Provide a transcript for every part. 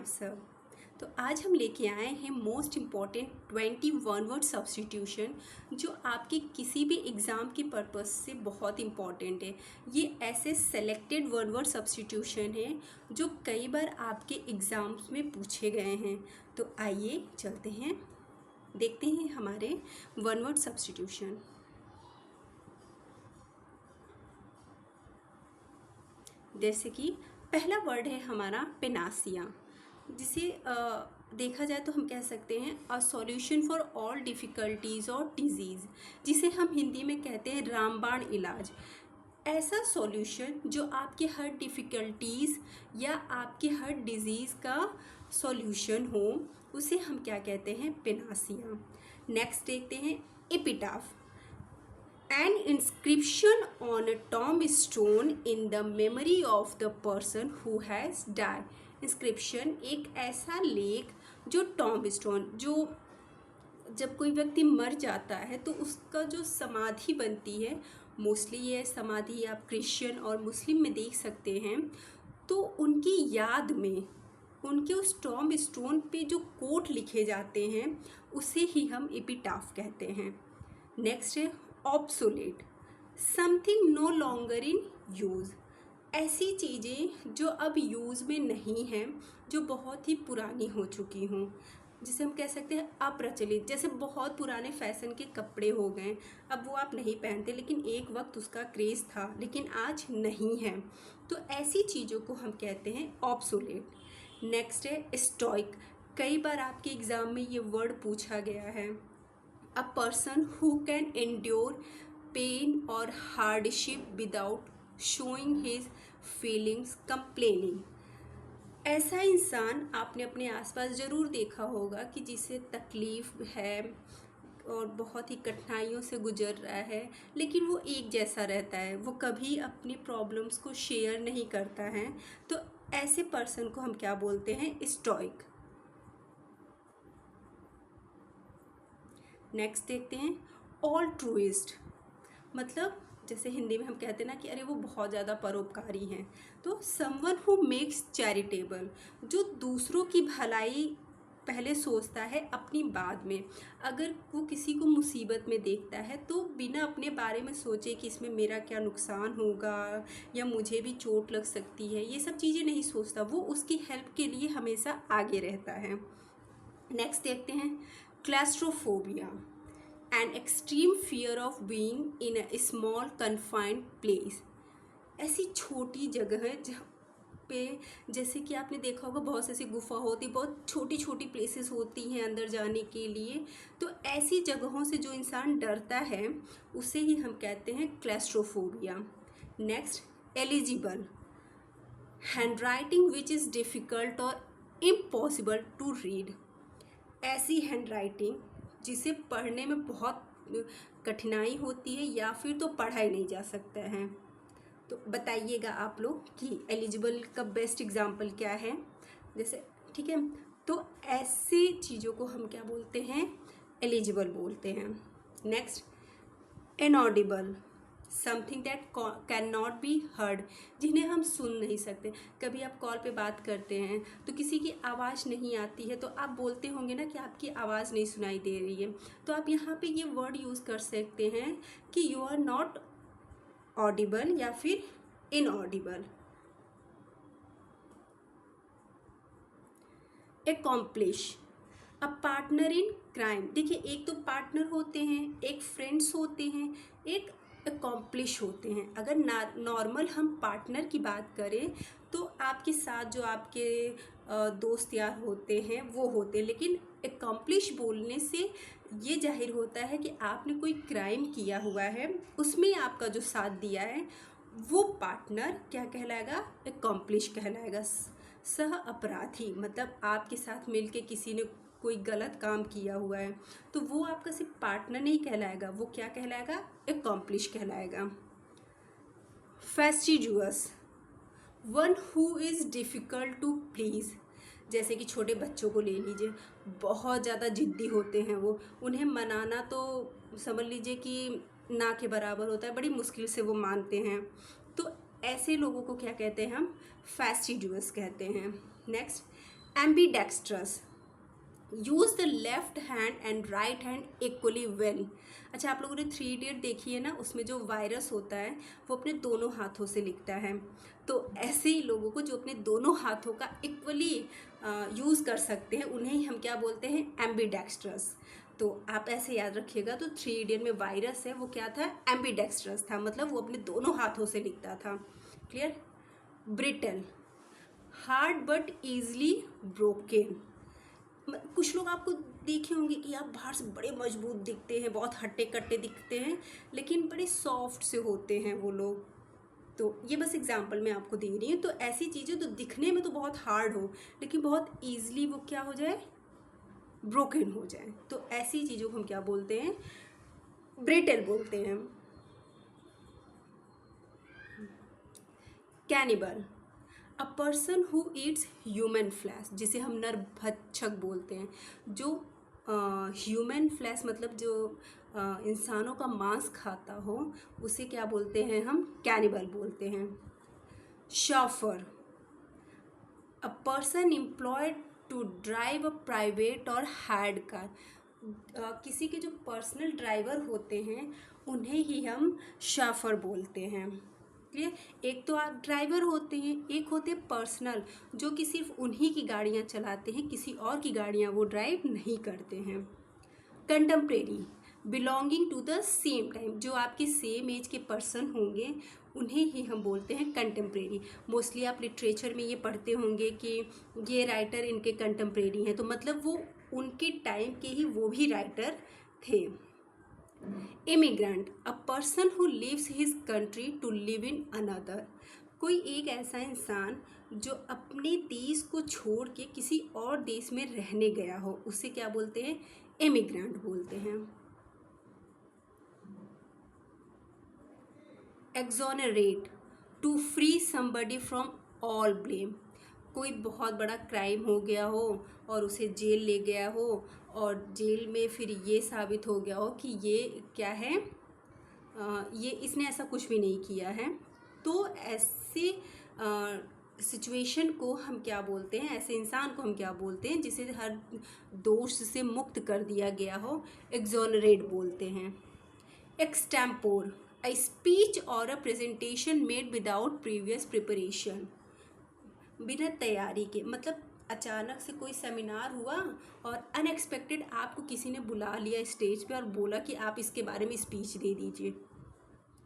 आप सब। तो आज हम लेके आए हैं मोस्ट इम्पॉर्टेंट 21 वर्ड सब्स्टिट्यूशन, जो आपके किसी भी एग्ज़ाम के पर्पस से बहुत इम्पॉर्टेंट है। ये ऐसे सेलेक्टेड वर्ड सब्स्टिट्यूशन है जो कई बार आपके एग्ज़ाम्स में पूछे गए हैं। तो आइए चलते हैं, देखते हैं हमारे वन वर्ड सब्स्टिट्यूशन। जैसे कि पहला वर्ड है हमारा पेनासिया, जिसे देखा जाए तो हम कह सकते हैं a solution for all difficulties और डिजीज़, जिसे हम हिंदी में कहते हैं रामबाण इलाज। ऐसा सॉल्यूशन जो आपके हर डिफ़िकल्टीज़ या आपके हर डिज़ीज़ का सॉल्यूशन हो, उसे हम क्या कहते हैं? पेनासिया। नेक्स्ट देखते हैं epitaph, an inscription on a tombstone in the memory of the person who has died। Inscription एक ऐसा लेख जो टॉम्बस्टोन, जो जब कोई व्यक्ति मर जाता है तो उसका जो समाधि बनती है, मोस्टली ये समाधि आप क्रिश्चियन और मुस्लिम में देख सकते हैं, तो उनकी याद में उनके उस टॉम्बस्टोन पे जो कोट लिखे जाते हैं उसे ही हम एपिटाफ कहते हैं। नेक्स्ट है obsolete, something no longer in use. ऐसी चीज़ें जो अब यूज़ में नहीं हैं, जो बहुत ही पुरानी हो चुकी हों, जिसे हम कह सकते हैं अप्रचलित। जैसे बहुत पुराने फैशन के कपड़े हो गए, अब वो आप नहीं पहनते, लेकिन एक वक्त उसका क्रेज़ था, लेकिन आज नहीं है। तो ऐसी चीज़ों को हम कहते हैं ऑब्सोलेट। नेक्स्ट है स्टॉइक, कई बार आपके एग्ज़ाम में ये वर्ड पूछा गया है। A person who can endure pain or hardship without showing his feelings, complaining। ऐसा इंसान आपने अपने आसपास ज़रूर देखा होगा कि जिसे तकलीफ़ है और बहुत ही कठिनाइयों से गुजर रहा है, लेकिन वो एक जैसा रहता है, वो कभी अपनी प्रॉब्लम्स को शेयर नहीं करता है। तो ऐसे पर्सन को हम क्या बोलते हैं? स्टॉइक। नेक्स्ट देखते हैं ऑल्ट्रुइस्ट, मतलब जैसे हिंदी में हम कहते हैं ना कि अरे वो बहुत ज़्यादा परोपकारी हैं। तो समवन हु मेक्स चैरिटेबल, जो दूसरों की भलाई पहले सोचता है अपनी बाद में। अगर वो किसी को मुसीबत में देखता है तो बिना अपने बारे में सोचे कि इसमें मेरा क्या नुकसान होगा या मुझे भी चोट लग सकती है, ये सब चीज़ें नहीं सोचता, वो उसकी हेल्प के लिए हमेशा आगे रहता है। नेक्स्ट देखते हैं claustrophobia, an extreme fear of being in a small confined place. ऐसी छोटी जगह है जहाँ पे, जैसे कि आपने देखा होगा बहुत सी ऐसी गुफा होती, बहुत छोटी छोटी प्लेसेस होती हैं अंदर जाने के लिए। तो ऐसी जगहों से जो इंसान डरता है उसे ही हम कहते हैं claustrophobia. Next illegible, hand writing which is difficult और इम्पॉसिबल टू रीड। ऐसी हैंड राइटिंग जिसे पढ़ने में बहुत कठिनाई होती है या फिर तो पढ़ा ही नहीं जा सकता है। तो बताइएगा आप लोग कि एलिजिबल का बेस्ट एग्जाम्पल क्या है? जैसे ठीक है, तो ऐसी चीज़ों को हम क्या बोलते हैं? एलिजिबल बोलते हैं। Next inaudible, something that can not be heard, जिन्हें हम सुन नहीं सकते। कभी आप कॉल पे बात करते हैं तो किसी की आवाज़ नहीं आती है, तो आप बोलते होंगे ना कि आपकी आवाज़ नहीं सुनाई दे रही है, तो आप यहाँ पे ये वर्ड यूज़ कर सकते हैं कि यू आर नॉट ऑडिबल या फिर inaudible. Accomplice, a partner in crime. देखिए, एक तो पार्टनर होते हैं, एक फ्रेंड्स होते हैं, एक एकॉम्प्लिश होते हैं। अगर नॉर्मल हम पार्टनर की बात करें तो आपके साथ जो आपके दोस्त यार होते हैं वो होते हैं, लेकिन एकॉम्प्लिश बोलने से ये जाहिर होता है कि आपने कोई क्राइम किया हुआ है, उसमें आपका जो साथ दिया है वो पार्टनर क्या कहलाएगा? एकॉम्प्लिश कहलाएगा। सह अपराधी, मतलब आपके साथ मिलके किसी ने कोई गलत काम किया हुआ है तो वो आपका सिर्फ पार्टनर नहीं कहलाएगा, वो क्या कहलाएगा? एकॉम्प्लिश कहलाएगा। Fastidious, one who is difficult to please. जैसे कि छोटे बच्चों को ले लीजिए, बहुत ज़्यादा ज़िद्दी होते हैं वो, उन्हें मनाना तो समझ लीजिए कि ना के बराबर होता है, बड़ी मुश्किल से वो मानते हैं। तो ऐसे लोगों को क्या कहते हैं? हम फैस्टिजियस कहते हैं। Next ambidextrous, use the left hand and right hand equally well. अच्छा, आप लोगों ने 3 इडियट देखी है ना, उसमें जो वायरस होता है वो अपने दोनों हाथों से लिखता है। तो ऐसे ही लोगों को जो अपने दोनों हाथों का इक्वली यूज़ कर सकते हैं उन्हें ही हम क्या बोलते हैं, एम्बीडेक्स्ट्रस। तो आप ऐसे याद रखिएगा, तो 3 इडियट में वायरस है वो क्या था, एम्बीडेक्स्ट्रस था, मतलब वो अपने दोनों हाथों से लिखता था। Clear. Brittle, hard but easily broken. कुछ लोग आपको देखे होंगे कि आप बाहर से बड़े मजबूत दिखते हैं, बहुत हट्टे कट्टे दिखते हैं, लेकिन बड़े सॉफ्ट से होते हैं वो लोग। तो ये बस एग्जांपल मैं आपको दे रही हूँ। तो ऐसी चीज़ें तो दिखने में तो बहुत हार्ड हो, लेकिन बहुत ईजिली वो क्या हो जाए, ब्रोकन हो जाए, तो ऐसी चीज़ों को हम क्या बोलते हैं, ब्रिटल बोलते हैं। Cannibal, a person who Yeats human flesh, जिसे हम नरभक्षक बोलते हैं। जो ह्यूमन फ्लैश मतलब जो इंसानों का मांस खाता हो, उसे क्या बोलते हैं, हम कैनिबल बोलते हैं। Chauffeur, a person employed to drive a private और हायर्ड कार। किसी के जो पर्सनल ड्राइवर होते हैं उन्हें ही हम शॉफर बोलते हैं। क्लियर। एक तो आप ड्राइवर होते हैं, एक होते हैं पर्सनल, जो कि सिर्फ उन्हीं की गाड़ियाँ चलाते हैं, किसी और की गाड़ियाँ वो ड्राइव नहीं करते हैं। Contemporary, belonging to the same time, जो आपके सेम एज के पर्सन होंगे उन्हें ही हम बोलते हैं कंटेम्प्रेरी। मोस्टली आप लिटरेचर में ये पढ़ते होंगे कि ये राइटर इनके कंटेम्प्रेरी हैं, तो मतलब वो उनके टाइम के ही वो भी राइटर थे। Immigrant, a person who leaves his country to live in another. कोई एक ऐसा इंसान जो अपने देश को छोड़ के किसी और देश में रहने गया हो, उसे क्या बोलते हैं, इमिग्रेंट बोलते हैं। Exonerate, to free somebody from all blame. कोई बहुत बड़ा क्राइम हो गया हो और उसे जेल ले गया हो, और जेल में फिर ये साबित हो गया हो कि ये क्या है, ये इसने ऐसा कुछ भी नहीं किया है, तो ऐसे सिचुएशन को हम क्या बोलते हैं, ऐसे इंसान को हम क्या बोलते हैं, जिसे हर दोष से मुक्त कर दिया गया हो, एक्सोनरेट बोलते हैं। एक्सटेम्पोर, अ स्पीच और a presentation made without previous preparation. बिना तैयारी के, मतलब अचानक से कोई सेमिनार हुआ और अनएक्सपेक्टेड आपको किसी ने बुला लिया स्टेज पे और बोला कि आप इसके बारे में स्पीच दे दीजिए।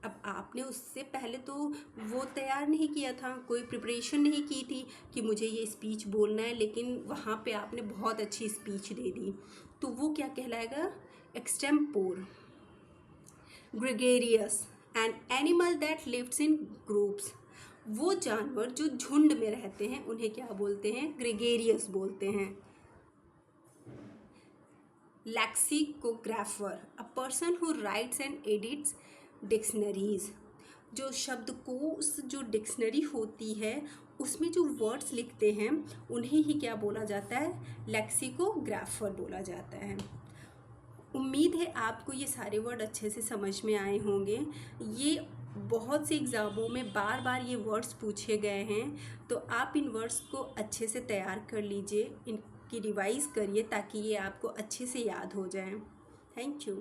अब आपने उससे पहले तो वो तैयार नहीं किया था, कोई प्रिपरेशन नहीं की थी कि मुझे ये स्पीच बोलना है, लेकिन वहाँ पे आपने बहुत अच्छी स्पीच दे दी, तो वो क्या कहलाएगा, extempore. Gregarious, an animal that lives in groups. वो जानवर जो झुंड में रहते हैं उन्हें क्या बोलते हैं, ग्रेगेरियस बोलते हैं। Lexicographer, a person who rights and edits dictionaries. जो शब्दकोश, जो डिक्शनरी होती है उसमें जो वर्ड्स लिखते हैं उन्हें ही क्या बोला जाता है, लेक्सिकोग्राफर बोला जाता है। उम्मीद है आपको ये सारे वर्ड अच्छे से समझ में आए होंगे। ये बहुत से एग्ज़ामों में बार बार ये वर्ड्स पूछे गए हैं, तो आप इन वर्ड्स को अच्छे से तैयार कर लीजिए, इनकी रिवाइज़ करिए ताकि ये आपको अच्छे से याद हो जाए। Thank you.